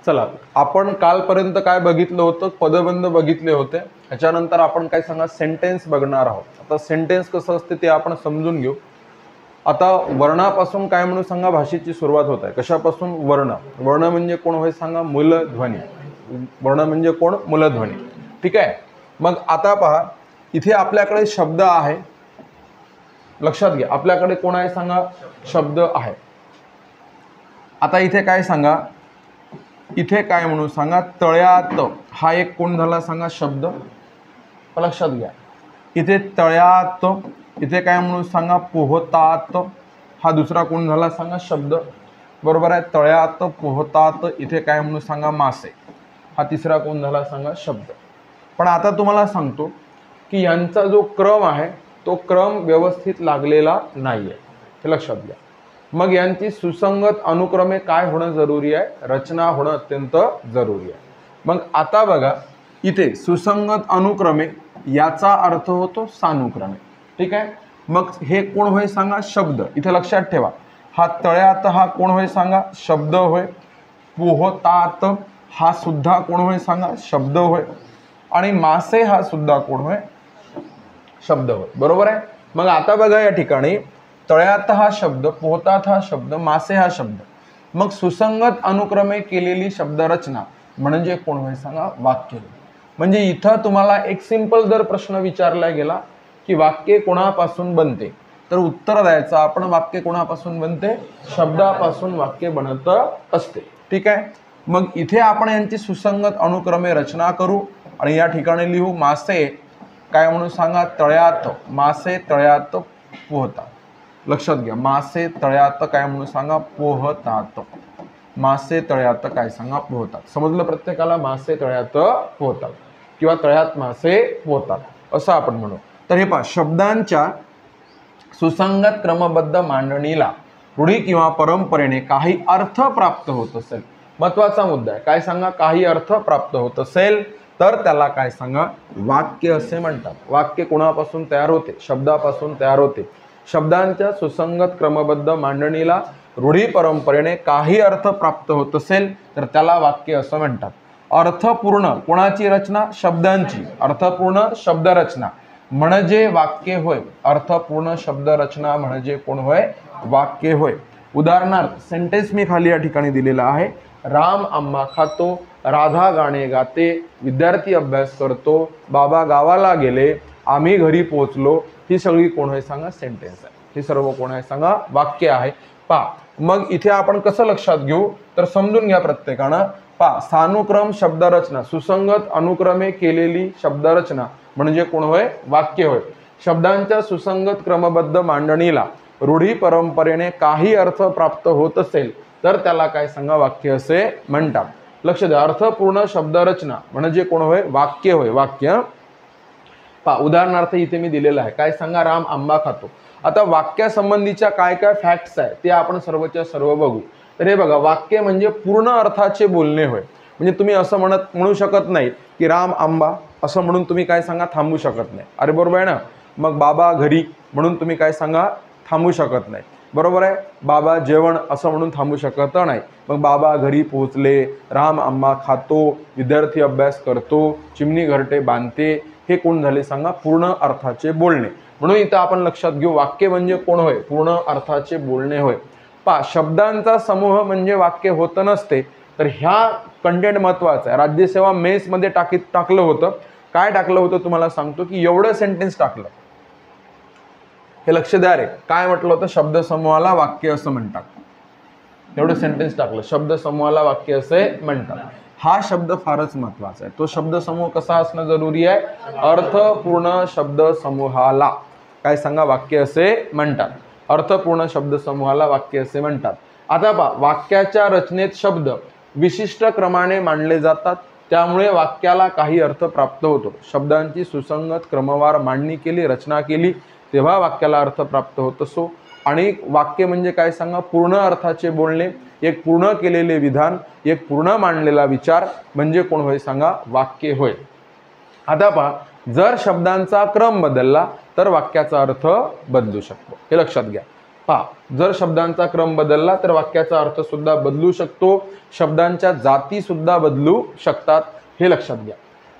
चला, आपण कालपर्यंत काय बघितलं होतं? पदबंध बघितले होते. ह्याच्यानंतर आपण काय सांगा सेंटेन्स बघणार आहोत. आता सेंटेन्स कसं असते ते आपण समजून घेऊ. आता वर्णापासून काय म्हणून सांगा भाषेची सुरुवात होत आहे. कशापासून? वर्ण. वर्ण म्हणजे कोण होय सांगा? मूलध्वनी. वर्ण म्हणजे कोण? मूलध्वनी. ठीक आहे. मग आता पहा, इथे आपल्याकडे शब्द आहे. लक्षात घ्या, आपल्याकडे कोण आहे सांगा? शब्द आहे. आता इथे काय सांगा? इथे काय म्हणून सांगा? तळ्यात हा एक कोण झाला सांगा? शब्द. लक्षात घ्या, इथे तळ्यात. इथे काय म्हणून सांगा? पोहतात हा दुसरा कोण झाला सांगा? शब्द. बरोबर आहे. तळ्यात, पोहतात. इथे काय म्हणून सांगा? मासे हा तिसरा कोण झाला सांगा? शब्द. पण आता तुम्हाला सांगतो की यांचा जो क्रम आहे तो क्रम व्यवस्थित लागलेला नाहीये, हे लक्षात घ्या. मग यांची सुसंगत अनुक्रमे काय होणं जरुरी आहे? रचना होणं अत्यंत जरुरी आहे. मग आता बघा, इथे सुसंगत अनुक्रमे याचा अर्थ होतो सानुक्रमे. ठीक आहे. मग हे कोण होय सांगा? शब्द. इथे लक्षात ठेवा, हा तळ्यात हा कोण होय सांगा? शब्द होय. पोहतात हा सुद्धा कोण होय सांगा? शब्द होय. आणि मासे हा सुद्धा कोण होय? शब्द होय. बरोबर आहे. मग आता बघा, या ठिकाणी तळ्यात हा शब्द, पोहतात हा शब्द, मासे हा शब्द. मग सुसंगत अनुक्रमे केलेली शब्दरचना म्हणजे कोण होय सांगा? वाक्य. म्हणजे इथं तुम्हाला एक सिंपल जर प्रश्न विचारला गेला की वाक्य कोणापासून बनते, तर उत्तर द्यायचं आपण वाक्य कोणापासून बनते? शब्दापासून वाक्य बनत असते. ठीक आहे. मग इथे आपण यांची सुसंगत अनुक्रमे रचना करू आणि या ठिकाणी लिहू मासे काय म्हणून सांगा? तळ्यात. मासे तळ्यात पोहतात. लक्षात घ्या, मासे तळ्यात काय म्हणून सांगा? पोहतात. मासे तळ्यात काय सांगा? पोहतात. समजलं प्रत्येकाला? मासे तळ्यात पोहतात किंवा तळ्यात मासे पोहतात असं आपण म्हणू. तर हे पहा, शब्दांच्या सुसंगत क्रमबद्ध मांडणीला रूढी किंवा परंपरेने काही अर्थ प्राप्त होत असेल. महत्वाचा मुद्दा आहे. काय सांगा? काही अर्थ प्राप्त होत असेल तर त्याला काय सांगा? वाक्य असे म्हणतात. वाक्य कोणापासून तयार होते? शब्दापासून तयार होते. शब्दांच्या सुसंगत क्रमबद्ध मांडणीला रूढी परंपरेने काही अर्थ प्राप्त होत असेल तर त्याला वाक्य असं म्हणतात. अर्थपूर्ण कोणाची रचना? शब्दांची. अर्थपूर्ण शब्दरचना म्हणजे वाक्य होय. अर्थपूर्ण शब्दरचना म्हणजे कोण होय? वाक्य होय. उदाहरणार्थ सेंटेन्स मी खाली या ठिकाणी दिलेला आहे. राम आंबा खातो, राधा गाणे गाते, विद्यार्थी अभ्यास करतो, बाबा गावाला गेले, आम्ही घरी पोहोचलो. ही सगळी कोण आहे सांगा? सेंटेन्स आहे. ही सर्व कोण आहे सांगा? वाक्य आहे. पहा, मग इथे आपण कसं लक्षात घेऊ तर समजून घ्या प्रत्येकानं. पहा, सानुक्रम शब्दरचना, सुसंगत अनुक्रमे केलेली शब्दरचना म्हणजे कोण होय? वाक्य होय. शब्दांच्या सुसंगत क्रमबद्ध मांडणीला रूढी परंपरेने काही अर्थ प्राप्त होत असेल तर त्याला काय सांगा? वाक्य असे म्हणतात. लक्ष द्या, अर्थपूर्ण शब्दरचना म्हणजे कोण होय? वाक्य होय. वाक्य. पहा, उदाहरणार्थ इथे मी दिलेलं आहे. काय सांगा? राम आंबा खातो. आता वाक्यासंबंधीच्या काय काय फॅक्ट्स आहे ते आपण सर्वच्या सर्व बघू. तर हे बघा, वाक्य म्हणजे पूर्ण अर्थाचे बोलणे होय. म्हणजे तुम्ही असं म्हणू शकत नाही की राम आंबा असं म्हणून तुम्ही काय सांगा? थांबू शकत नाही. अरे बरोबर आहे ना. मग बाबा घरी म्हणून तुम्ही काय सांगा? थांबू शकत नाही. बरोबर आहे. बाबा जेवण असं म्हणून थांबू शकत नाही. मग बाबा घरी पोहोचले, राम आंबा खातो, विद्यार्थी अभ्यास करतो, चिमणी घरटे बांधते, हे कोण झाले सांगा? पूर्ण अर्थाचे बोलणे. म्हणून इथं आपण लक्षात घेऊ, वाक्य म्हणजे कोण होय? पूर्ण अर्थाचे बोलणे होय. पहा, शब्दांचा समूह म्हणजे वाक्य होत नसते. तर ह्या कंटेंट महत्वाचा आहे. राज्यसेवा मेन्समध्ये टाकलं होतं. काय टाकलं होतं तुम्हाला सांगतो की एवढं सेंटेन्स टाकलं. हे लक्ष द्या रे. काय म्हटलं होतं? शब्दसमूहाला वाक्य असं म्हणतात. एवढं सेंटेन्स टाकलं. शब्दसमूहाला वाक्य असे म्हणतात. हा शब्द फारच महत्वाचा आहे. तो शब्दसमूह कसा असणं जरुरी आहे? अर्थपूर्ण शब्दसमूहाला काय सांगा? वाक्य असे म्हणतात. अर्थपूर्ण शब्दसमूहाला वाक्य असे म्हणतात. आता पहा, वाक्याच्या रचनेत शब्द विशिष्ट क्रमाने मांडले जातात. त्यामुळे वाक्याला काही अर्थ प्राप्त होतो. शब्दांची सुसंगत क्रमवार मांडणी केली, रचना केली तेव्हा वाक्याला अर्थ प्राप्त होत असो. आणि वाक्य म्हणजे काय सांगा? पूर्ण अर्थाचे बोलणे, एक पूर्ण केलेले विधान, एक पूर्ण मांडलेला विचार म्हणजे कोण होय सांगा? वाक्य होय. आता पहा, जर शब्दांचा क्रम बदलला तर वाक्याचा अर्थ बदलू शकतो. हे लक्षात घ्या. पहा, जर शब्दांचा क्रम बदलला तर वाक्याचा अर्थ सुद्धा बदलू शकतो, शब्दांच्या जाती सुद्धा बदलू शकतात, हे लक्षात घ्या.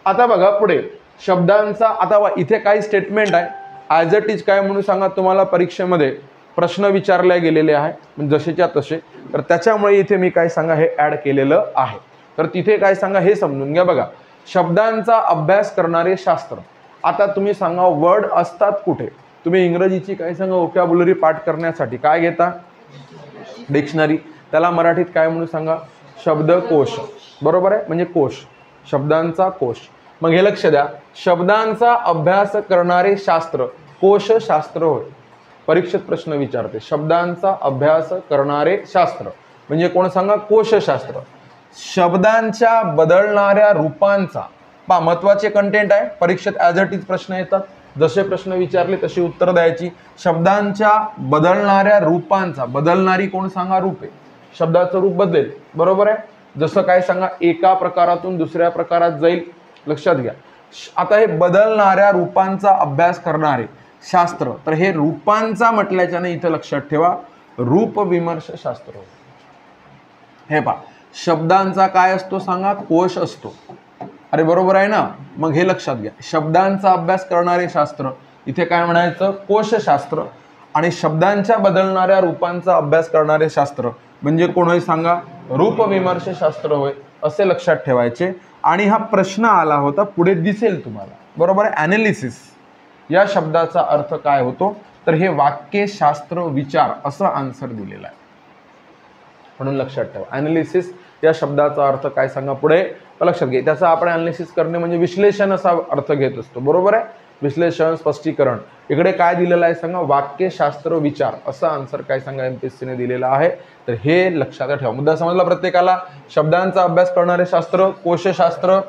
आता बघा पुढे शब्दांचा, आता इथे काही स्टेटमेंट आहे ॲज इट इज काय म्हणून सांगा, तुम्हाला परीक्षेमध्ये प्रश्न विचारले गेलेले आहे जसेच्या तसे, तर त्याच्यामुळे इथे मी काय सांगा हे ॲड केलेलं आहे. तर तिथे काय सांगा हे समजून घ्या. बघा, शब्दांचा अभ्यास करणारे शास्त्र. आता तुम्ही सांगा वर्ड असतात कुठे? तुम्ही इंग्रजीची काय सांगा व्होकॅब्युलरी पाठ करण्यासाठी काय घेता? डिक्शनरी. त्याला मराठीत काय म्हणून सांगा? शब्दकोश. बरोबर आहे, म्हणजे कोश, शब्दांचा कोश. मग हे लक्ष द्या, शब्दांचा अभ्यास करणारे शास्त्र कोशशास्त्र होय. परीक्षेत प्रश्न विचारते, शब्दांचा अभ्यास करणारे शास्त्र म्हणजे कोण सांगा? कोशशास्त्र. शब्दांच्या बदलणाऱ्या रूपांचा, पहा महत्वाचे कंटेंट आहे, परीक्षेत ॲज इट इज प्रश्न येतात, जसे प्रश्न विचारले तशी उत्तर द्यायची. शब्दांच्या बदलणाऱ्या रूपांचा, बदलणारी कोण सांगा? रूपे. शब्दाचं रूप बदलेल, बरोबर आहे. जसं काय सांगा, एका प्रकारातून दुसऱ्या प्रकारात जाईल, लक्षात घ्या. आता हे बदलणाऱ्या रूपांचा अभ्यास करणारे शास्त्र, तर हे रूपांचा म्हटल्याच्याने इथं लक्षात ठेवा रूपविमर्श शास्त्र. हे पहा, शब्दांचा काय असतो सांगा? कोश असतो. अरे बरोबर आहे ना. मग हे लक्षात घ्या, शब्दांचा अभ्यास करणारे शास्त्र, इथे काय म्हणायचं? कोशशास्त्र. आणि शब्दांच्या बदलणाऱ्या रूपांचा अभ्यास करणारे शास्त्र म्हणजे कोण होय सांगा? रूपविमर्श शास्त्र होय, असे लक्षात ठेवायचे. आणि हा प्रश्न आला होता, पुढे दिसेल तुम्हाला, बरोबर आहे. ॲनालिसिस या शब्दाचा अर्थ काय होतो? तर हे वाक्यशास्त्र विचार असं आन्सर दिलेलं आहे, म्हणून लक्षात ठेवा. ॲनालिसिस या शब्दाचा अर्थ काय सांगा पुढे लक्षात घे. त्याचा आपण ॲनालिसिस करणे म्हणजे विश्लेषण असा अर्थ घेत असतो, बरोबर आहे. विश्लेषण, स्पष्टीकरण. इकडे काय दिलेलं आहे सांगा? वाक्यशास्त्र विचार असं आन्सर काय सांगा एमपीएससीने दिलेला आहे. तर हे लक्षात ठेवा. मुद्दा समजला प्रत्येकाला? शब्दांचा अभ्यास करणारे शास्त्र कोशशास्त्र,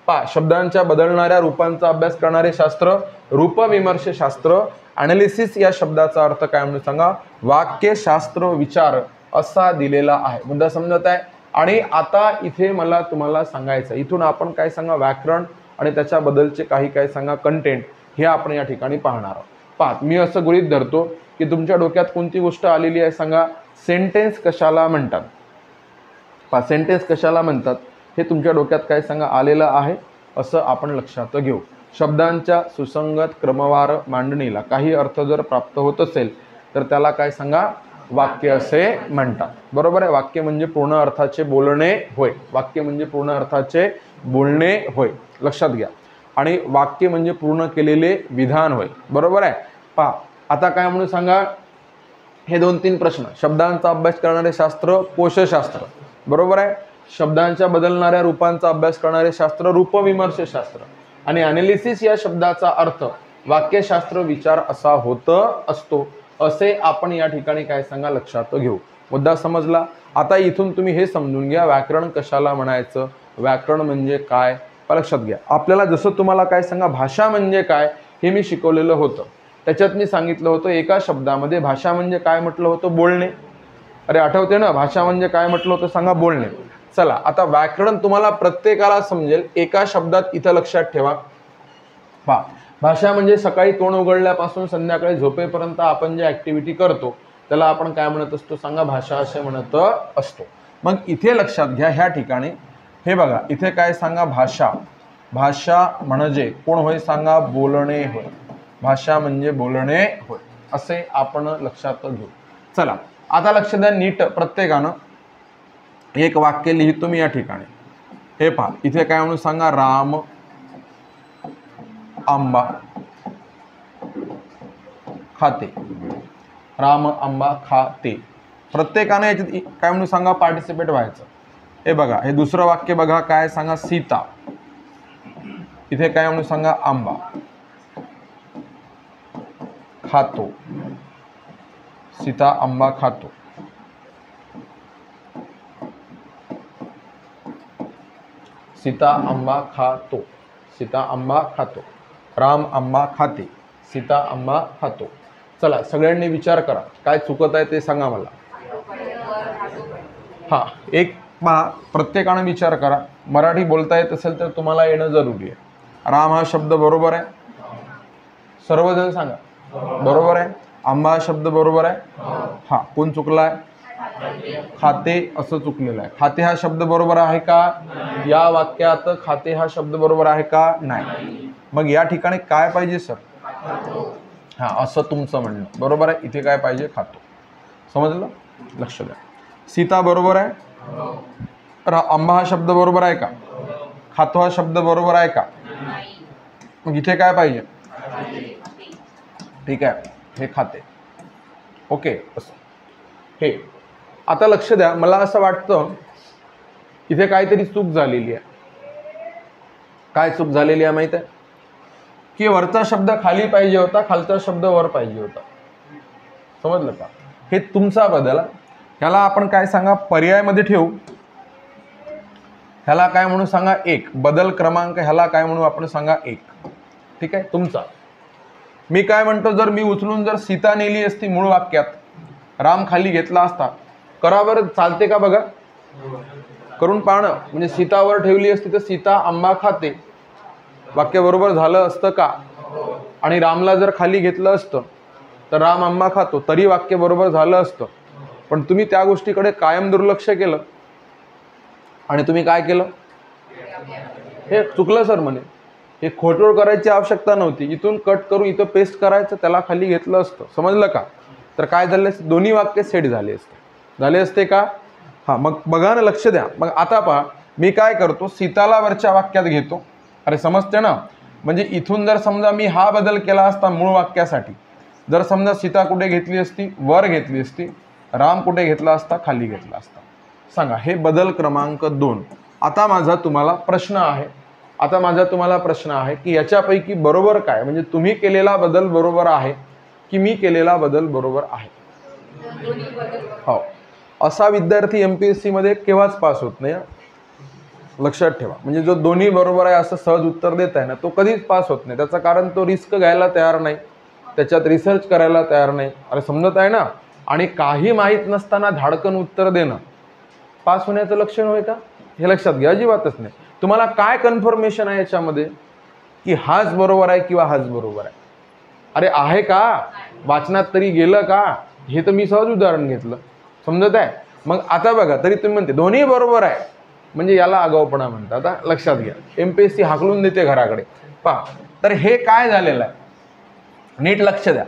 पहा शब्दांच्या बदलणाऱ्या रूपांचा अभ्यास करणारे शास्त्र रूपविमर्श शास्त्र. ॲनालिसिस या शब्दाचा अर्थ काय म्हणून सांगा? वाक्यशास्त्र विचार असा दिलेला आहे. मुद्दा समजत आहे? आणि आता इथे मला तुम्हाला सांगायचं, इथून आपण काय सांगा व्याकरण आणि त्याच्याबद्दलचे काही काय सांगा कंटेंट हे आपण या ठिकाणी पाहणार आहोत. पहा, मी असं गृहीत धरतो की तुमच्या डोक्यात कोणती गोष्ट आलेली आहे सांगा? सेंटेन्स कशाला म्हणतात? पहा, सेंटेन्स कशाला म्हणतात हे तुमच्या डोक्यात काय सांगा आलेलं आहे, असं आपण लक्षात घेऊ. शब्दांच्या सुसंगत क्रमवार मांडणीला काही अर्थ जर प्राप्त होत असेल तर त्याला काय सांगा? वाक्य असे म्हणतात, बरोबर आहे. वाक्य म्हणजे पूर्ण अर्थाचे बोलणे होय. वाक्य म्हणजे पूर्ण अर्थाचे बोलणे होय, लक्षात घ्या. आणि वाक्य म्हणजे पूर्ण केलेले विधान होय, बरोबर आहे. पहा, आता काय म्हणून सांगा? हे 2-3 प्रश्न. शब्दांचा अभ्यास करणारे शास्त्र कोशशास्त्र, बरोबर आहे. शब्दांच्या बदलणाऱ्या रूपांचा अभ्यास करणारे शास्त्र रूपविमर्श शास्त्र. आणि ॲनालिसिस या शब्दाचा अर्थ वाक्यशास्त्र विचार असा होत असतो, असे आपण या ठिकाणी काय सांगा लक्षात घेऊ. मुद्दा समजला? आता इथून तुम्ही हे समजून घ्या व्याकरण कशाला म्हणायचं, व्याकरण म्हणजे काय, लक्षात घ्या. आपल्याला जसं तुम्हाला काय सांगा भाषा म्हणजे काय हे मी शिकवलेलं होतं. त्याच्यात मी सांगितलं होतं एका शब्दामध्ये भाषा म्हणजे काय म्हटलं होतं? बोलणे. अरे आठवते ना? भाषा म्हणजे काय म्हटलं होतं सांगा? बोलणे. चला, आता व्याकरण तुम्हाला प्रत्येकाला समजेल एका शब्दात इथं लक्षात ठेवा. पहा, भाषा म्हणजे सकाळी तोंड उघडल्यापासून संध्याकाळी झोपेपर्यंत आपण जे ॲक्टिव्हिटी करतो त्याला आपण काय म्हणत असतो सांगा? भाषा असे म्हणत असतो. मग इथे लक्षात घ्या, ह्या ठिकाणी हे बघा, इथे काय सांगा? भाषा. भाषा म्हणजे कोण होय सांगा? बोलणे होय. भाषा म्हणजे बोलणे होय, असे आपण लक्षात घेऊ. चला, आता लक्ष द्या नीट प्रत्येकानं. एक वाक्य लिहितो मी या ठिकाणी. हे पहा, इथे काय म्हणून सांगा? राम आंबा खाते. राम आंबा खाते. प्रत्येकाने याच्यात काय म्हणून सांगा? पार्टिसिपेट व्हायचं. हे बघा, हे दुसरं वाक्य बघा, काय सांगा? सीता. इथे काय म्हणून सांगा? आंबा खातो. सीता आंबा खातो. सीता आंबा खातो. सीता आंबा खातो. राम आंबा खाते. सीता आंबा खातो. चला, सगळ्यांनी विचार करा, काय चुकत आहे ते सांगा मला. हां, एक पहा, प्रत्येकानं विचार करा. मराठी बोलता येत असेल तर तुम्हाला येणं जरुरी आहे. राम हा शब्द बरोबर आहे? सर्वजण सांगा. बरोबर आहे. आंबा हा शब्द बरोबर आहे? हा. कोण चुकला आहे? खाते असं चुकलेलं आहे. खाते हा शब्द बरोबर आहे का? या वाक्यात खाते हा शब्द बरोबर आहे का? नाही. मग या ठिकाणी काय पाहिजे सर? हा, असं तुमचं म्हणणं बरोबर आहे. इथे काय पाहिजे? खातो. समजलं? लक्ष द्या. सीता बरोबर आहे? आंबा हा शब्द बरोबर आहे का? खातो हा शब्द बरोबर आहे का? मग इथे काय पाहिजे? ठीक आहे, हे खाते. ओके, असं हे. आता लक्ष द्या, मला असं वाटतं इथे काहीतरी चूक झालेली आहे. काय चूक झालेली आहे माहित आहे? की वरचा शब्द खाली पाहिजे होता, खालचा शब्द वर पाहिजे होता. समजलं का? हे तुमचा बदल. ह्याला आपण काय सांगा? पर्यायामध्ये ठेवू. ह्याला काय म्हणू सांगा? 1. बदल क्रमांक ह्याला काय म्हणू आपण सांगा? 1. ठीक आहे, तुमचा. मी काय म्हणतो, जर मी उचलून जर सीता नेली असती मूळ वाक्यात, राम खाली घेतला असता, करावर चालते का बघा? करून पाहणं. म्हणजे सीतावर ठेवली असती तर सीता आंबा खाते, वाक्य बरोबर झालं असतं का? आणि रामला जर खाली घेतलं असतं तर राम आंबा खातो, तरी वाक्य बरोबर झालं असतं. पण तुम्ही त्या गोष्टीकडे कायम दुर्लक्ष केलं आणि तुम्ही काय केलं? हे चुकलं सर म्हणे. हे खोटोड करायची आवश्यकता नव्हती. इथून कट करून इथं पेस्ट करायचं, त्याला खाली घेतलं असतं. समजलं का? तर काय झालं? दोन्ही वाक्य सेट झाले असते. झाले असते का? हां, मग बघा ना, लक्ष द्या. मग आता पहा, मी काय करतो? सीताला वरच्या वाक्यात घेतो. अरे समजते ना? म्हणजे इथून जर समजा मी हा बदल केला असता मूळ वाक्यासाठी, जर समजा सीता कुठे घेतली असती? वर घेतली असती. राम कुठे घेतला असता? खाली घेतला असता. सांगा, हे बदल क्रमांक 2. आता माझा तुम्हाला प्रश्न आहे की याच्यापैकी बरोबर काय? म्हणजे तुम्ही केलेला बदल बरोबर आहे की मी केलेला बदल बरोबर आहे? हो. असा विद्यार्थी MPSC मध्ये केव्हाच पास होत नाही. लक्षात ठेवा. म्हणजे जो दोन्ही बरोबर आहे असं सहज उत्तर देत आहे ना, तो कधीच पास होत नाही. त्याचं कारण तो रिस्क घ्यायला तयार नाही, त्याच्यात रिसर्च करायला तयार नाही. अरे समजत आहे ना? आणि काही माहीत नसताना धाडकन उत्तर देणं पास होण्याचं लक्षण होय का? हे लक्षात घ्या. अजिबातच नाही. तुम्हाला काय कन्फर्मेशन आहे याच्यामध्ये की हाच बरोबर आहे किंवा हाच बरोबर आहे? अरे आहे का? वाचनात तरी गेलं का? हे तर मी सहज उदाहरण घेतलं. समजत आहे? मग आता बघा, तरी तुम्ही म्हणते दोन्ही बरोबर आहे, म्हणजे याला आगाऊपणा म्हणतात. आता लक्षात घ्या. MPSC हाकलून देते घराकडे. पहा, तर हे काय झालेलं आहे? नीट लक्ष द्या.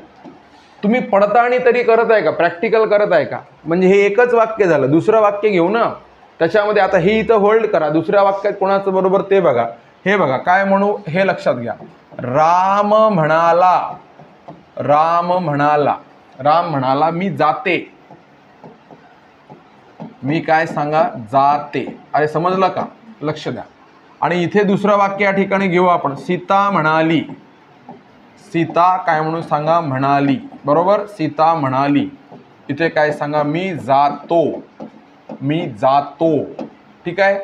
तुम्ही पडताळणी तरी करत आहे का? प्रॅक्टिकल करत आहे का? म्हणजे हे एकच वाक्य झालं. दुसरं वाक्य घेऊ ना, त्याच्यामध्ये आता हे इथं होल्ड करा. दुसऱ्या वाक्यात कोणाचं बरोबर ते बघा. हे बघा काय म्हणू, हे लक्षात घ्या. राम म्हणाला मी जाते. मी काय सांगा? जाते. अरे समजलं का? लक्ष द्या. आणि इथे दुसरं वाक्य या ठिकाणी घेऊ आपण. सीता म्हणाली. सीता काय म्हणून सांगा? म्हणाली. बरोबर? सीता म्हणाली. इथे काय सांगा? मी जातो. ठीक आहे.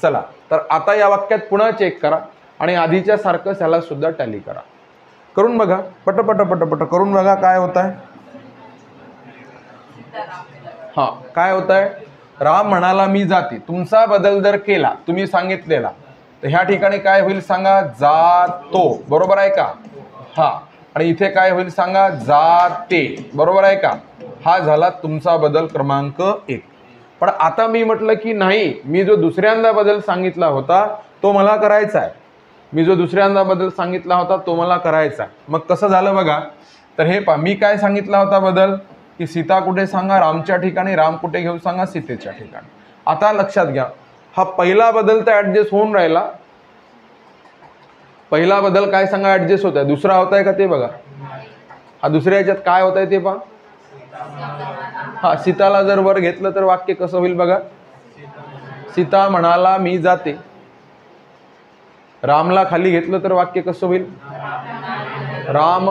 चला, तर आता या वाक्यात पुन्हा चेक करा आणि आधीच्या सारखंच याला सुद्धा टॅली करा. करून बघा. पट करून बघा काय होत आहे. हा, काय होत आहे? राम म्हणाला मी जाते. तुमचा बदल जर केला, तुम्ही सांगितलेला, तर ह्या ठिकाणी काय होईल सांगा? जातो. बरोबर आहे का? हा. आणि इथे काय होईल सांगा? जाते. बरोबर आहे का? हा झाला तुमचा बदल क्रमांक 1. पण आता मी म्हटलं की नाही, मी जो दुसऱ्यांदा बदल सांगितला होता तो मला करायचा आहे. मग कसं झालं बघा. तर हे पहा, मी काय सांगितला होता बदल की सीता कुठे सांगा? रामच्या ठिकाणी. राम कुठे घेऊ सांगा? सीतेच्या ठिकाणी. आता लक्षात घ्या, हा पहिला बदल तर ऍडजस्ट होऊन राहिला. पहिला बदल काय सांगा? ऍडजस्ट होत आहे. दुसरा होत आहे का ते बघा. हा दुसऱ्या ह्याच्यात काय होत आहे ते पहा. हा, सीताला जर वर घेतलं तर वाक्य कसं होईल बघा. सीता म्हणाला मी जाते. रामला खाली घेतलं तर वाक्य कसं होईल? राम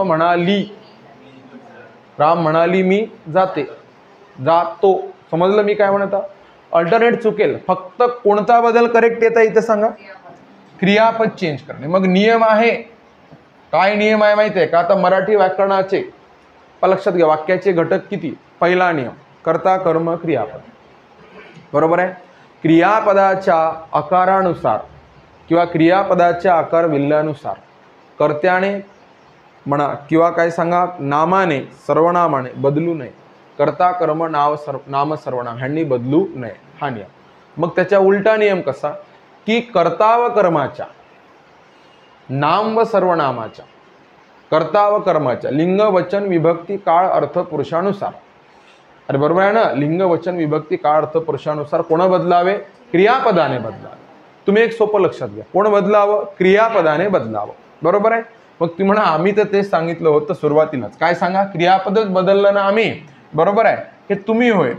म्हणाली मी जाते. जातो. समजलं मी काय म्हणत? अल्टरनेट चुकेल. फक्त कोणता बदल करेक्ट येता इथं सांगा? क्रियापद चेंज करणे. मग नियम आहे. काय नियम आहे माहिती आहे का? आता मराठी व्याकरणाचे लक्षात घ्या. वाक्याचे घटक किती? पहिला नियम, कर्ता कर्म क्रियापद. बरोबर आहे? क्रियापदाच्या आकारानुसार किंवा क्रियापदाच्या आकार विल्ल्यानुसार कर्त्याने म्हणा किंवा काय सांगा नामाने सर्वनामाने बदलू नये, कर्ता कर्म नाम सर्वनाम ह्यांनी बदलू नये हा नियम। मग त्याच्या उलटा नियम कसा की कर्ता व कर्माच्या, नाम व सर्वनामाच्या, कर्ता व कर्माच्या लिंग वचन विभक्ती काळ अर्थ पुरुषानुसार, अरे बरोबर आहे ना, लिंग वचन विभक्ती काळ अर्थ पुरुषानुसार कोण बदलावे, क्रियापदाने बदलावे। तुम्ही एक सोपं लक्षात घ्या, कोण बदलावं, क्रियापदाने बदलावं, बरोबर आहे। मग ती म्हणा आम्ही तर तेच सांगितलं होतं सुरुवातीलाच, काय सांगा, क्रियापदच बदललं ना आम्ही, बरोबर आहे, हे तुम्ही होय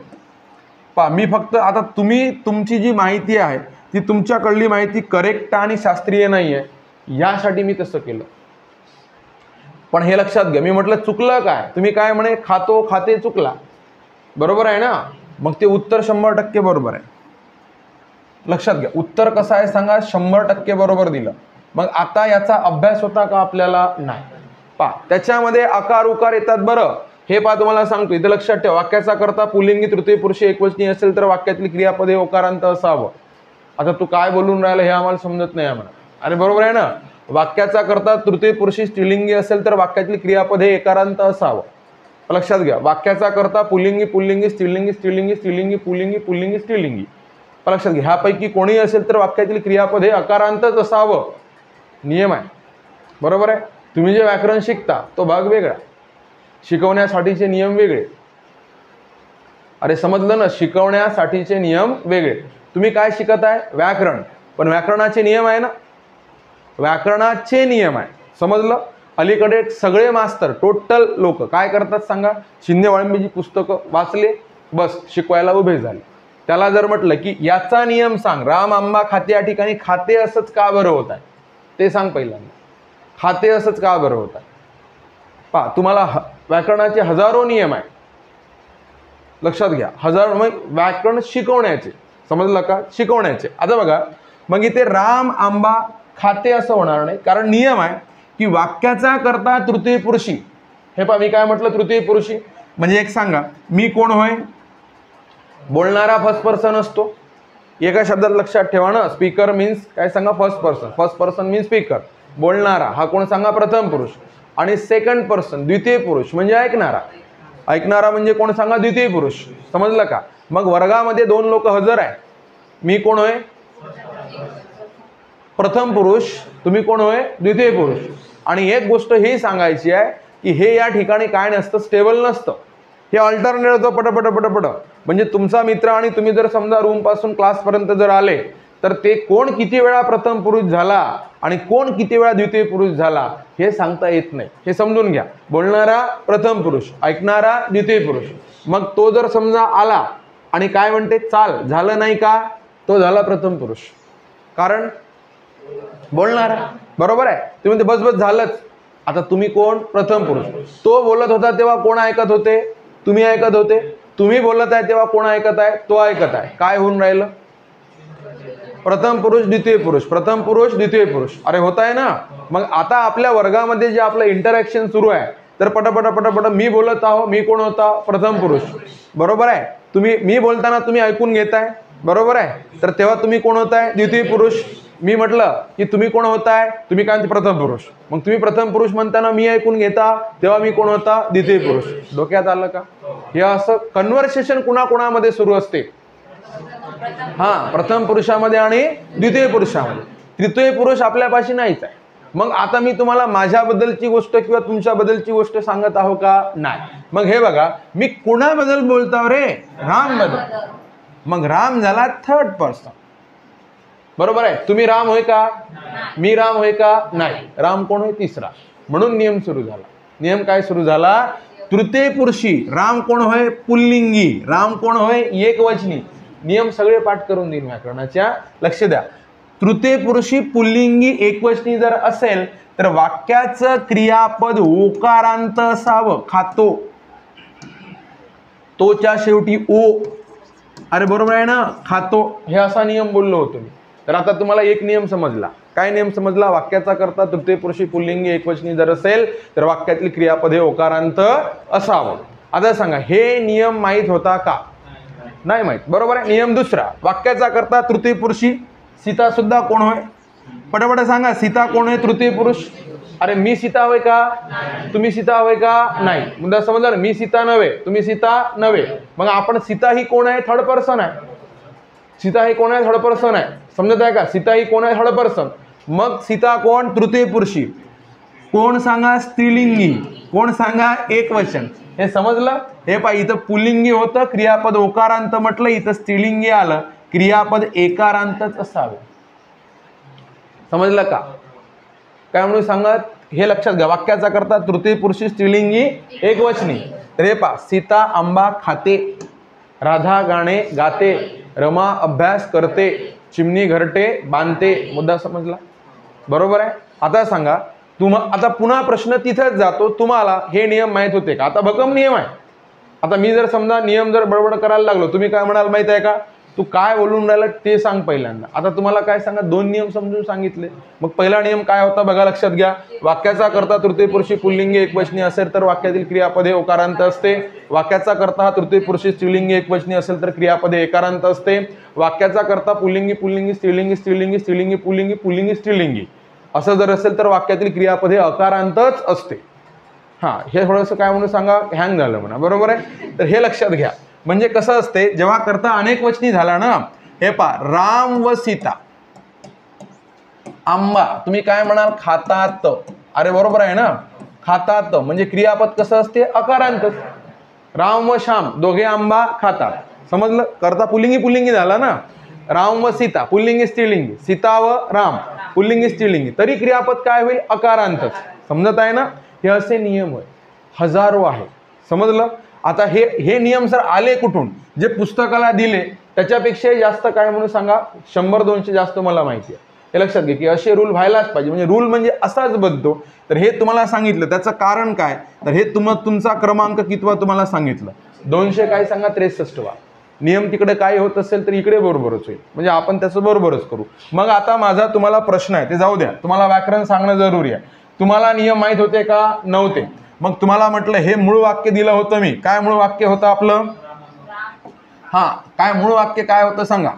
पा मी फक्त आता तुम्ही तुमची जी माहिती आहे ती तुमच्याकडली माहिती करेक्ट आणि शास्त्रीय नाही आहे यासाठी मी तसं केलं। पण हे लक्षात घ्या, मी म्हटलं चुकलं काय, तुम्ही काय म्हणे खातो खाते चुकला, बरोबर आहे ना, मग ते उत्तर 100% बरोबर आहे। लक्षात घ्या उत्तर कसं आहे सांगा, 100% बरोबर दिलं। मग आता याचा अभ्यास होता का आपल्याला, नाही। पा त्याच्यामध्ये आकार उकार येतात, बरं हे पा तुम्हाला सांगतो इथे लक्षात ठेवा, वाक्याचा करता पुल्लिंगी तृतीय पुरुषी एकवचनी असेल तर वाक्यातली क्रियापदे ओकारांत असावं। आता तू काय बोलून राहिला हे आम्हाला समजत नाही आम्हाला, अरे बरोबर आहे ना, वाक्याचा करता तृतीय पुरुषी स्त्रीलिंगी असेल तर वाक्यातली क्रियापदे एकारांत असावं। लक्षात घ्या वाक्याचा करता पुल्लिंगी पुल्लिंगी स्त्रीलिंगी स्त्रीलिंगी स्त्रीलिंगी पुल्लिंगी पुल्लिंगी स्त्रीलिंगी, लक्षात घ्या ह्यापैकी कोणी असेल तर वाक्यातील क्रियापदे अकारांतच असावं, नियम आहे, बरोबर आहे। तुम्ही जे व्याकरण शिकता तो भाग वेगळा, शिकवण्यासाठीचे नियम वेगळे, अरे समजलं ना, शिकवण्यासाठीचे नियम वेगळे। तुम्ही काय शिकत आहे, व्याकरण, पण व्याकरणाचे नियम आहे ना, व्याकरणाचे नियम आहे, समजलं। अलीकडे सगळे मास्तर टोटल लोक काय करतात सांगा, शिंदे वाळंबीची पुस्तकं वाचले बस शिकवायला उभे झाले। त्याला जर म्हटलं की याचा नियम सांग, राम आंबा खाते या ठिकाणी खाते असंच का बरं होत आहे ते सांग पहिल्यांदा, खाते असंच का बरं होत आहे। पहा तुम्हाला व्याकरणाचे हजारो नियम आहे, लक्षात घ्या, हजारो, मग व्याकरण शिकवण्याचे, समजलं का, शिकवण्याचे। आता बघा मग इथे राम आंबा खाते असं होणार नाही, कारण नियम आहे की वाक्याचा करता तृतीय पुरुषी, हे पहा मी काय म्हटलं तृतीय पुरुषी म्हणजे एक सांगा, मी कोण होय, बोलणारा फर्स्ट पर्सन असतो, एका शब्दात लक्षात ठेवा ना, स्पीकर मीन्स काय सांगा first person, first person means speaker, बोलणारा हा कोण सांगा प्रथम पुरुष, आणि सेकंड पर्सन द्वितीय पुरुष म्हणजे ऐकणारा, ऐकणारा म्हणजे कोण सांगा द्वितीय पुरुष, समजलं का। मग वर्गामध्ये 2 लोक हजर आहे, मी कोण होय प्रथम पुरुष, तुम्ही कोण होय द्वितीय पुरुष। आणि एक गोष्ट ही सांगायची आहे की हे या ठिकाणी काय नसतं, स्टेबल नसतं, हे अल्टरनेट होतं पटपट पटपट। म्हणजे तुमचा मित्र आणि तुम्ही जर समजा रूम पासून क्लास पर्यंत जर आले तर ते कोण किती वेळा प्रथम पुरुष झाला आणि कोण किती वेळा द्वितीय पुरुष झाला हे सांगता येत नाही, हे समजून घ्या। बोलणारा प्रथम पुरुष, ऐकणारा द्वितीय पुरुष, मग तो जर समजा आला आणि काय म्हणते चाल, झालं नाही का, तो झाला प्रथम पुरुष, कारण बोलणारा, बरोबर आहे। तुम्ही बस बस झालंच, आता तुम्ही कोण प्रथम पुरुष, तो बोलत होता तेव्हा कोण ऐकत होते, तुम्ही ऐकत होते, तुम्ही बोलत आहे तेव्हा कोण ऐकत आहे, तो ऐकत आहे, काय होऊन राहिलं, प्रथम पुरुष द्वितीय पुरुष, प्रथम पुरुष द्वितीय पुरुष, अरे होत आहे ना। मग आता आपल्या वर्गामध्ये जे आपलं इंटरॅक्शन सुरू आहे तर पटपट पटपट मी बोलत आहो, मी कोण होता प्रथम पुरुष, बरोबर आहे। तुम्ही मी बोलताना तुम्ही ऐकून घेताय, बरोबर आहे, तर तेव्हा तुम्ही कोण होताय द्वितीय पुरुष। मी म्हटलं की तुम्ही कोण होताय, तुम्ही काय प्रथम पुरुष, मग तुम्ही प्रथम पुरुष म्हणताना मी ऐकून घेता तेव्हा मी कोण होता द्वितीय पुरुष, डोक्यात आलं का। हे असं कन्व्हर्सेशन कुणाकुणामध्ये सुरू असते, हा प्रथम पुरुषामध्ये आणि द्वितीय पुरुषामध्ये, तृतीय पुरुष आपल्यापाशी नाहीच आहे। मग आता मी तुम्हाला माझ्याबद्दलची गोष्ट किंवा तुमच्याबद्दलची गोष्ट सांगत आहो का, नाही। मग हे बघा मी कुणाबद्दल बोलतो रे, राम बद्दल, मग राम झाला थर्ड पर्सन, बरोबर आहे। तुम्ही राम होय का, मी राम होय का, नाही, राम कोण होय तिसरा, म्हणून नियम सुरू झाला। नियम काय सुरू झाला, तृतीय पुरुषी, राम कोण होय पुल्लिंगी, राम कोण होय एकवचनी, नियम सगळे पाठ करून देईन व्याकरणाच्या, लक्ष द्या। तृतीय पुरुषी पुल्लिंगी एकवचनी जर असेल तर वाक्याचं क्रियापद ओकारांत असावं, खातो, तोच्या शेवटी ओ, अरे बरोबर आहे ना, खातो, हे असा नियम बोललो होतो मी। तर आता तुम्हाला एक नियम समजला, काय नियम समजला, वाक्याचा करता तृतीय पुरुषी पुल्लिंगी एकवचनी जर असेल तर वाक्यातील क्रियापदे ओकारांत असावं। आता सांगा हे नियम माहित होता का, नाही माहित, बरोबर आहे। नियम दुसरा, वाक्याचा करता तृतीय पुरुषी, सीता सुद्धा कोण होय, पटापट सांगा, सीता कोण आहे तृतीय पुरुष, अरे मी सीता हवे का, तुम्ही सीता हवे का, नाही. मुद्दा समजला ना, मी सीता नव्हे, तुम्ही सीता नव्हे. मग आपण सीता ही कोण आहे, थर्ड पर्सन आहे. सीता ही कोण आहे, थर्ड पर्सन आहे. समजत आहे का, सीता ही कोण आहे, थर्ड पर्सन. मग सीता कोण, तृतीय पुरुषी. कोण सांगा, स्त्रीलिंगी. कोण सांगा, एक वचन. हे समजलं. हे पहा, इथं पुल्लिंगी होतं, क्रियापद ओकारांत म्हटलं, इथं स्त्रीलिंगी आलं, क्रियापद एकारांतच असावे. समजलं का, काय म्हणून सांगा, हे लक्षात घ्या. वाक्याचा करता तृतीय पुरुषी स्त्रीलिंगी एकवचनी. तर हे पहा, सीता आंबा खाते, राधा गाणे गाते, रमा अभ्यास करते, चिमणी घरटे बांधते. मुद्दा समजला, बरोबर आहे. आता सांगा, आता पुन्हा प्रश्न तिथेच जातो, तुम्हाला हे नियम माहीत होते का. आता भक्कम नियम आहे. आता मी जर समजा नियम जर बडबड करायला लागलो, तुम्ही काय म्हणाल माहित आहे का, तू काय बोलून राहिला ते सांग पहिल्यांदा. आता तुम्हाला काय सांगा, दोन नियम समजून सांगितले. मग पहिला नियम काय होता बघा, लक्षात घ्या. वाक्याचा करता तृतीय पुरुषी पुल्लिंगी एकवचनी असेल तर वाक्यातील क्रियापदे ओकारांत असते. वाक्याचा करता हा तृतीय पुरुषी स्त्रीलिंगी एकवचनी असेल तर क्रियापदे एकारांत असते. वाक्याचा करता पुल्लिंगी पुल्लिंगी स्त्रीलिंगी स्त्रीलिंगी स्त्रीलिंगी पुल्लिंगी पुल्लिंगी स्त्रीलिंगी असं जर असेल तर वाक्यातील क्रियापदे अकारांतच असते. हां, हे थोडंसं काय म्हणून सांगा, हँग झालं म्हणा, बरोबर आहे. तर हे लक्षात घ्या. म्हणजे कसं असते, जेव्हा करता अनेक वचनी झाला ना, हे पहा, राम व सीता, आंबा, तुम्ही काय म्हणाल, खातात. अरे बरोबर आहे ना, खातात म्हणजे क्रियापद कसं असते, अकारांतच. राम व श्याम दोघे आंबा खातात. समजलं. करता पुल्लिंगी पुल्लिंगी झाला ना, राम व सीता पुल्लिंगी स्त्रीलिंगी, सीता व राम पुल्लिंगी स्त्रीलिंगी, तरी क्रियापद काय होईल, अकारांतच. समजत आहे ना. हे असे नियम होय, हजारो आहे. समजलं. आता हे नियम सर आले कुठून, जे पुस्तकाला दिले त्याच्यापेक्षा जास्त काय म्हणून सांगा, 100-200 जास्त मला माहिती आहे. हे लक्षात घे की असे रूल व्हायलाच पाहिजे. म्हणजे रूल म्हणजे असाच बनतो. तर हे तुम्हाला सांगितलं, त्याचं कारण काय, तर हे तुमचा क्रमांक कितवा तुम्हाला सांगितलं, 200 काय सांगा, 63 वा. नियम तिकडे काय होत असेल तर इकडे बरोबरच होईल. म्हणजे आपण त्याचं बरोबरच करू. मग आता माझा तुम्हाला प्रश्न आहे, ते जाऊ द्या, तुम्हाला व्याकरण सांगणं जरुरी आहे. तुम्हाला नियम माहीत होते का, नव्हते. मग तुम्हाला म्हटलं हे मूळ वाक्य दिलं होतं मी, काय मूळ वाक्य होतं आपलं, हां, काय मूळ वाक्य काय होतं सांगा.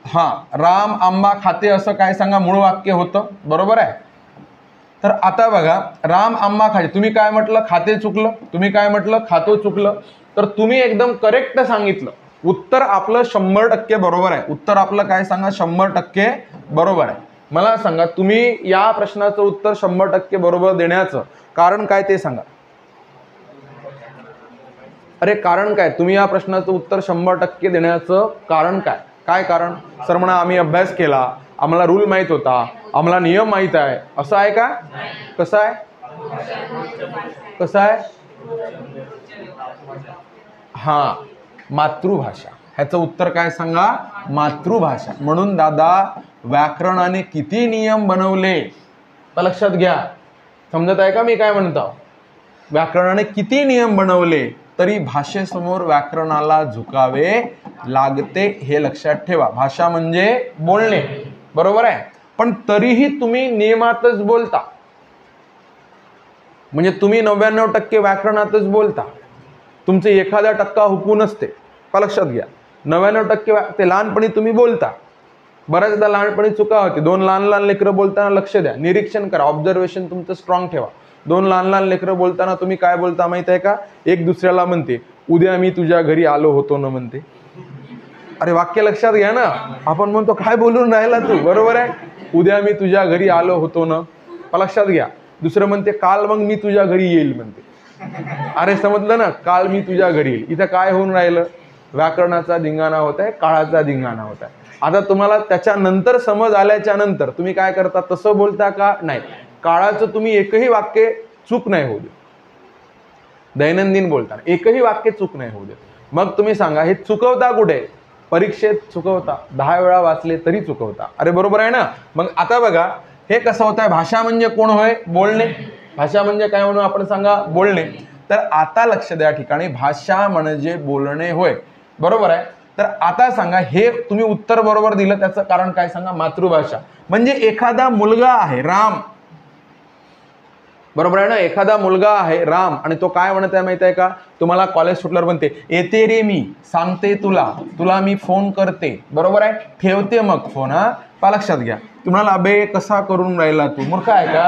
हां, राम आंबा खाते असं काय सांगा, मूळ वाक्य होतं, बरोबर आहे. तर आता बघा, राम आंबा खाते, तुम्ही काय म्हटलं, खाते चुकलं. तुम्ही काय म्हटलं, खातो चुकलं. तर तुम्ही एकदम करेक्ट सांगितलं. उत्तर आपलं 100% बरोबर आहे. उत्तर आपलं काय सांगा, 100% बरोबर आहे. मला सांगा, तुम्ही या प्रश्नाचं उत्तर 100% बरोबर देण्याचं कारण काय ते सांगा. अरे कारण काय, तुम्ही या प्रश्नाचं उत्तर 100% देण्याचं कारण काय, काय कारण. सर म्हणा, आम्ही अभ्यास केला, आम्हाला रूल माहीत होता, आम्हाला नियम माहीत आहे, असं आहे का. कसं आहे, कसं आहे. हां, मातृभाषा. ह्याचं उत्तर काय सांगा, मातृभाषा. म्हणून दादा, व्याकरणाने किती नियम बनवले तर लक्षात घ्या. समजत आहे का मी काय म्हणतो. व्याकरणाने किती नियम बनवले तरी भाषेसमोर व्याकरणाला झुकावे लागते, हे लक्षात ठेवा. भाषा म्हणजे बोलणे, बरोबर आहे. पण तरीही तुम्ही नियमातच बोलता. म्हणजे तुम्ही 99% व्याकरणातच बोलता. तुमचे 1% हुकू नसते, का लक्षात घ्या. 99% ते लहानपणी तुम्ही बोलता. बऱ्याचदा लहानपणी चुका होते. 2 लहान लहान लेकरं बोलताना लक्ष द्या, निरीक्षण करा, ऑब्झर्वेशन तुमचं स्ट्रॉंग ठेवा. 2 लहान लहान लेकरं बोलताना तुम्ही काय बोलता माहित आहे का, एक दुसऱ्याला म्हणते, उद्या मी तुझ्या घरी आलो होतो ना म्हणते. अरे वाक्य लक्षात घ्या ना. आपण म्हणतो काय बोलून राहिला तू, बरोबर आहे. उद्या मी तुझ्या घरी आलो होतो ना, लक्षात घ्या. दुसरं म्हणते, काल मग मी तुझ्या घरी येईल म्हणते. अरे समजलं ना, काल मी तुझ्या घरी येईल. इथं काय होऊन राहिलं, व्याकरणाचा धिंगाणा होत आहे, काळाचा धिंगाणा होत आहे. आता तुम्हाला त्याच्यानंतर समज आल्याच्या नंतर तुम्ही काय करता, तसं बोलता का, नाही. काळाचं तुम्ही एकही वाक्य चूक नाही होऊ देत. दैनंदिन बोलताना एकही वाक्य चूक नाही होऊ देत. मग तुम्ही सांगा, हे चुकवता कुठे, परीक्षेत चुकवता, 10 वेळा वाचले तरी चुकवता. अरे बरोबर आहे ना. मग आता बघा, हे कसं होत आहे, भाषा म्हणजे कोण होय, बोलणे. भाषा म्हणजे काय म्हणून आपण सांगा, बोलणे. तर आता लक्ष द्या ठिकाणी, भाषा म्हणजे बोलणे होय, बरोबर आहे. तर आता सांगा, हे तुम्ही उत्तर बरोबर दिलं, त्याचं कारण काय सांगा, मातृभाषा. म्हणजे एखादा मुलगा आहे, राम, बरोबर आहे ना. एखादा मुलगा आहे राम आणि तो काय म्हणत आहे माहिती आहे का, तुम्हाला कॉलेज सुटल्यावर म्हणते येते रे मी, सांगते तुला, तुला मी फोन करते, बरोबर आहे, ठेवते मग फोन. हा पा लक्षात घ्या. तुम्हाला अबे कसा करून राहिला तू, मूर्ख आहे का,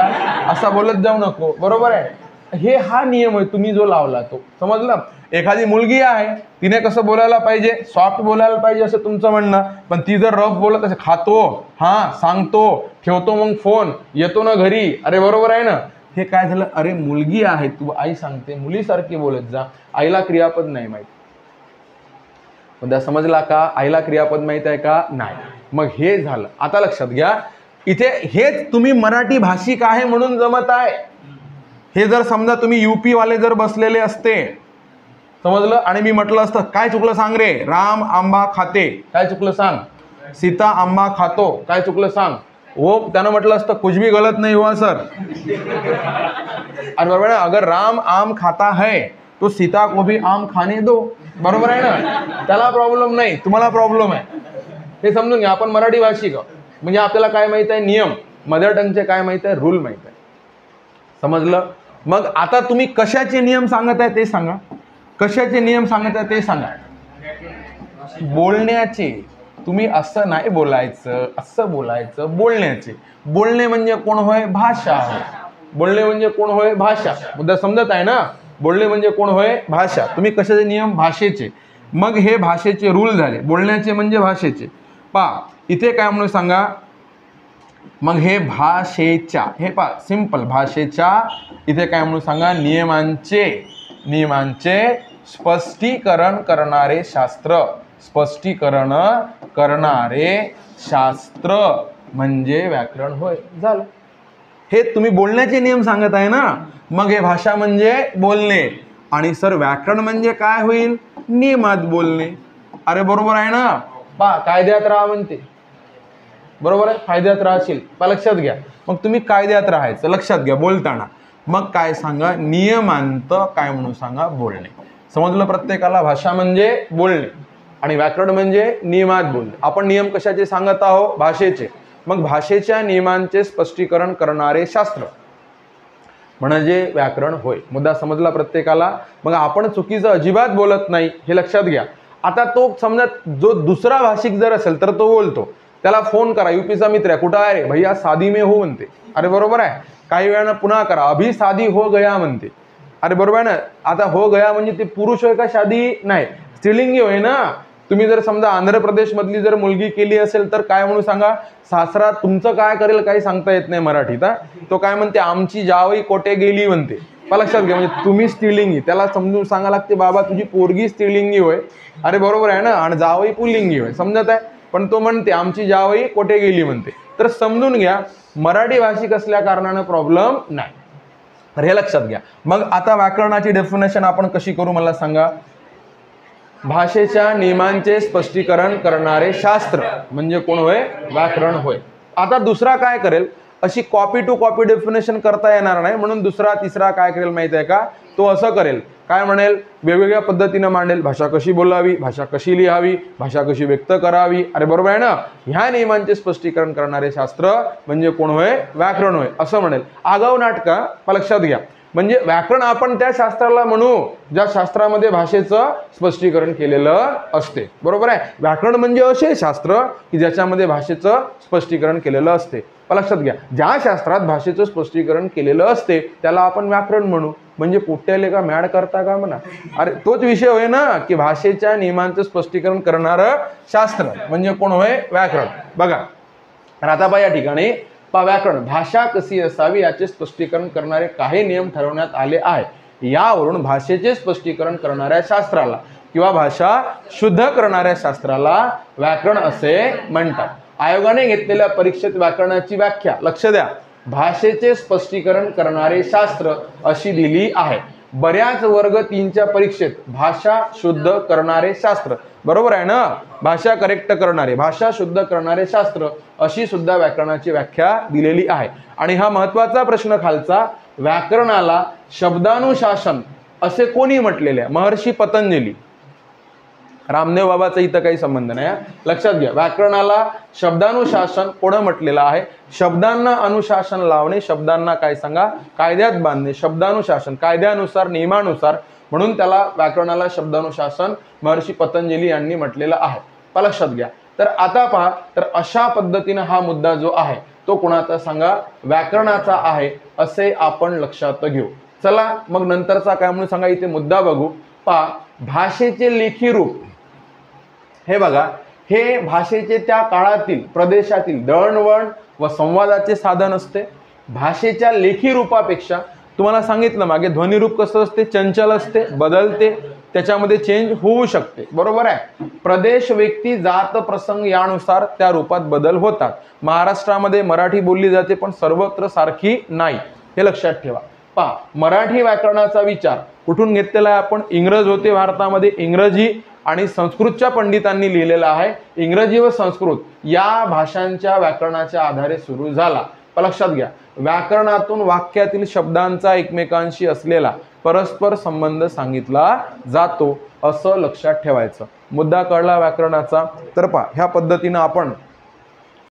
असा बोलत जाऊ नको, बरोबर आहे. हे हा नियम आहे तुम्ही जो लावला तो, समजलं. एखादी मुलगी आहे तिने कसं बोलायला पाहिजे, सॉफ्ट बोलायला पाहिजे असं तुमचं म्हणणं, पण ती जर रफ बोलत असेल, खातो, हा सांगतो, ठेवतो मग फोन, येतो ना घरी, अरे बरोबर आहे ना. हे काय झालं, अरे मुलगी आहे तू, आई सांगते, मुलीसारखी बोलत जा, आईला क्रियापद नाही माहित. उद्या समजला का, आईला क्रियापद माहित आहे का नाही. मग हे झालं. आता लक्षात घ्या, इथे हेच तुम्ही मराठी भाषिक आहे म्हणून जमत आहे. हे जर समजा तुम्ही यूपी वाले जर बसलेले असते, समजलं, आणि मी म्हटलं असतं काय चुकलं सांग रे, राम आंबा खाते, काय चुकलं सांग, सीता आंबा खातो, काय चुकलं सांग, वो त्यानं म्हटलं असतं कुछ भी गलत नहीं हुआ सर. अरे बरोबर है, अगर राम आम खाता है तो सीता को भी आम खाने दो, बरोबर आहे ना, त्याला प्रॉब्लेम नाही, तुम्हाला प्रॉब्लेम आहे. हे समजून घ्या. आपण मराठी भाषिक म्हणजे आपल्याला काय माहित आहे, नियम, मदर टंगचे काय माहित आहे, रूल माहित आहे, समजलं. मग आता तुम्ही कशाचे नियम सांगत आहे ते सांगा, कशाचे नियम सांगत आहे ते सांगा. बोलण्याचे. तुम्ही असं नाही बोलायचं, असं बोलायचं, बोलण्याचे. बोलणे म्हणजे कोण होय, भाषा होय. बोलणे म्हणजे कोण होय, भाषा. मुद्दा समजत आहे ना, बोलणे म्हणजे कोण होय, भाषा. तुम्ही कशाचे नियम, भाषेचे. मग हे भाषेचे रूल झाले, बोलण्याचे म्हणजे भाषेचे. इथे काय म्हणून सांगा, मग हे भाषेच्या, हे सिंपल भाषेच्या, इथे काय म्हणून सांगा, नियमांचे, नियमांचे स्पष्टीकरण करणारे शास्त्र. स्पष्टीकरण करणारे शास्त्र म्हणजे व्याकरण होय. झालं. हे तुम्ही बोलण्याचे नियम सांगत आहे ना, मग हे भाषा म्हणजे बोलणे, आणि सर व्याकरण म्हणजे काय होईल, नियमात बोलणे. अरे बरोबर आहे ना. कायद्यात राहा म्हणते, बरोबर आहे, कायद्यात राहशील, लक्षात घ्या. मग तुम्ही कायद्यात राहायचं, लक्षात घ्या बोलताना. मग काय सांगा, नियमांत काय म्हणून सांगा, बोलणे. समजलं प्रत्येकाला. भाषा म्हणजे बोलणे आणि व्याकरण म्हणजे नियमात बोलणे. आपण नियम कशाचे सांगत आहोत, भाषेचे. मग भाषेच्या नियमांचे स्पष्टीकरण करणारे शास्त्र म्हणजे व्याकरण होय. मुद्दा समजला प्रत्येकाला. मग आपण चुकीचं अजिबात बोलत नाही, हे लक्षात घ्या. आता तो समजा जो दुसरा भाषिक जर असेल तर तो बोलतो, त्याला फोन करा, यूपीचा मित्र आहे, कुठं आहे रे भैया, शादी में हो म्हणते, अरे बरोबर आहे. काही वेळानं पुन्हा करा, अभी शादी हो गया म्हणते, अरे बरोबर आहे ना. आता हो गया म्हणजे ते पुरुष होय का शादी, नाही, स्त्रीलिंगी होय ना. तुम्ही जर समजा आंध्र प्रदेश मधली जर मुलगी केली असेल तर काय म्हणून सांगा, सासरा तुमचं काय करेल काही सांगता येत नाही मराठीत. तो काय म्हणते, आमची जावई कोठे गेली म्हणते, लक्षात घ्या. म्हणजे तुम्ही स्त्रीलिंगी, त्याला समजून सांगा लागते, बाबा तुझी पोरगी स्त्रीलिंगी होय, अरे बरोबर आहे ना, आणि जावई पुल्लिंगी होय, समजत आहे. पण तो म्हणते आमची जावई कोठे गेली म्हणते. तर समजून घ्या, मराठी भाषिक असल्या कारणानं प्रॉब्लेम नाही. तर हे लक्षात घ्या. मग आता व्याकरणाची डेफिनेशन आपण कशी करू मला सांगा. भाषेच्या नियमांचे स्पष्टीकरण करणारे शास्त्र म्हणजे कोण होय, व्याकरण होय. आता दुसरा काय करेल, अशी कॉपी टू कॉपी डेफिनेशन करता येणार नाही, म्हणून दुसरा तिसरा काय करेल माहिती आहे का, तो असं करेल, काय म्हणेल, वेगवेगळ्या पद्धतीनं मांडेल. भाषा कशी बोलावी, भाषा कशी लिहावी, भाषा कशी व्यक्त करावी, अरे बरोबर आहे ना. ह्या नियमांचे स्पष्टीकरण करणारे शास्त्र म्हणजे कोण होय, व्याकरण होय असं म्हणेल. आगाऊ नाटका लक्षात घ्या. म्हणजे व्याकरण आपण त्या शास्त्राला म्हणू ज्या शास्त्रामध्ये भाषेचं स्पष्टीकरण केलेलं असते, बरोबर आहे. व्याकरण म्हणजे असे शास्त्र की ज्याच्यामध्ये भाषेचं स्पष्टीकरण केलेलं असते. लक्षात घ्या, ज्या शास्त्रात भाषेचं स्पष्टीकरण केलेलं असते त्याला आपण व्याकरण म्हणू. म्हणजे पोट्याले का मॅड करता का म्हणा, अरे तोच विषय होय ना, की भाषेच्या नियमांचं स्पष्टीकरण करणारं शास्त्र म्हणजे कोण होय, व्याकरण. बघा तर आता या ठिकाणी व्याकरण, भाषा कशी असावी याचे स्पष्टीकरण करणारे काही नियम ठरवण्यात आले आहे. यावरून भाषेचे स्पष्टीकरण करणाऱ्या शास्त्राला किंवा भाषा शुद्ध करणाऱ्या शास्त्राला व्याकरण असे म्हणतात. आयोगाने घेतलेल्या परीक्षेत व्याकरणाची व्याख्या लक्ष द्या, भाषेचे स्पष्टीकरण करणारे शास्त्र अशी दिली आहे. बऱ्याच वर्ग 3च्या परीक्षेत भाषा शुद्ध करणारे शास्त्र, बरोबर आहे ना, भाषा करेक्ट करणारे, भाषा शुद्ध करणारे शास्त्र अशी सुद्धा व्याकरणाची व्याख्या दिलेली आहे. आणि हा महत्वाचा प्रश्न खालचा, व्याकरणाला शब्दानुशासन असे कोणी म्हटलेले आहे, महर्षी पतंजली. रामदेव बाबाचा इथं काही संबंध नाही हा. लक्षात घ्या, व्याकरणाला शब्दानुशासन पुढं म्हटलेलं आहे. शब्दांना अनुशासन लावणे, शब्दांना काय सांगा, कायद्यात बांधणे, शब्दानुशासन, कायद्यानुसार, नियमानुसार, म्हणून त्याला व्याकरणाला शब्दानुशासन महर्षी पतंजली यांनी म्हटलेलं आहे. लक्षात घ्या. तर आता पहा, तर अशा पद्धतीने हा मुद्दा जो आहे तो कोणाचा सांगा, व्याकरणाचा आहे असे आपण लक्षात घेऊ. चला मग नंतरचा काय म्हणून सांगा, इथे मुद्दा बघू. पहा, भाषेचे लेखी रूप, हे बघा, हे भाषेचे त्या काळातील प्रदेशातील दळणवळण व संवादाचे साधन असते. भाषेच्या लेखी रूपापेक्षा तुम्हाला सांगितलं मागे, ध्वनिरूप कसं असते, चंचल असते, बदलते, त्याच्यामध्ये चेंज होऊ शकते, बरोबर आहे. प्रदेश, व्यक्ती, जात, प्रसंग यानुसार त्या रूपात बदल होतात. महाराष्ट्रामध्ये मराठी बोलली जाते पण सर्वत्र सारखी नाही, हे लक्षात ठेवा. पहा, मराठी व्याकरणाचा विचार कुठून घेतलेला आहे आपण, इंग्रज होते भारतामध्ये, इंग्रजी आणि संस्कृतच्या पंडितांनी लिहिलेला आहे. इंग्रजी व संस्कृत या भाषांच्या व्याकरणाच्या आधारे सुरू झाला. लक्षात घ्या, व्याकरणातून वाक्यातील शब्दांचा एकमेकांशी असलेला परस्पर संबंध सांगितला जातो, असं लक्षात ठेवायचं. मुद्दा कळला व्याकरणाचा. तर पहा, ह्या पद्धतीनं आपण